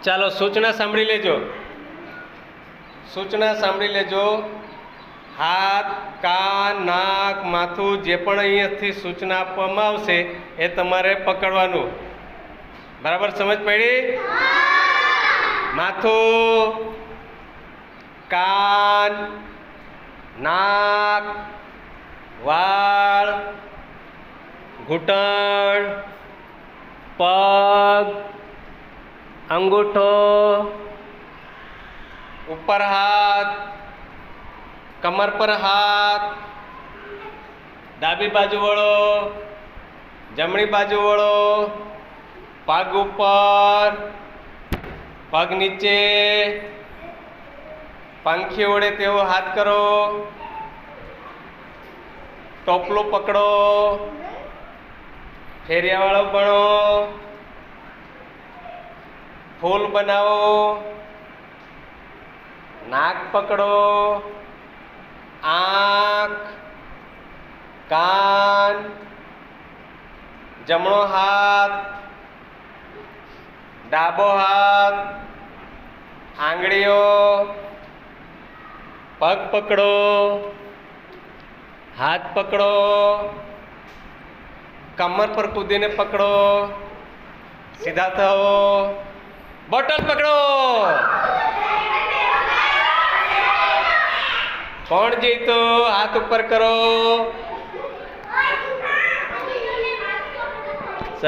ચાલો સૂચના સાંભળી લેજો. સૂચના સાંભળી લેજો. હાથ, કાન, નાક, માથું જે પણ અહીંયાથી સૂચના આપવામાં આવશે એ તમારે પકડવાનું. બરાબર સમજ પડી? માથું, કાન, નાક, વાળ, ઘૂંટણ, પગ, અંગૂઠો, ઉપર હાથ, કમર પર હાથ, ડાબી બાજુ વળો, જમણી બાજુ વળો, પગ ઉપર, પગ નીચે, પંખી ઉડે તેવો હાથ કરો, ટોપલું પકડો, ફેરિયાવાળો બનો, ફૂલ બનાવો, નાક પકડો, આંખ, કાન, જમણો હાથ, ડાબો હાથ, આંગળીઓ, પગ પકડો, હાથ પકડો, કમર પર કૂદીને પકડો, સીધા થાઓ, બોટલ પકડો. કોણ જીતો? હાથ ઉપર કરો.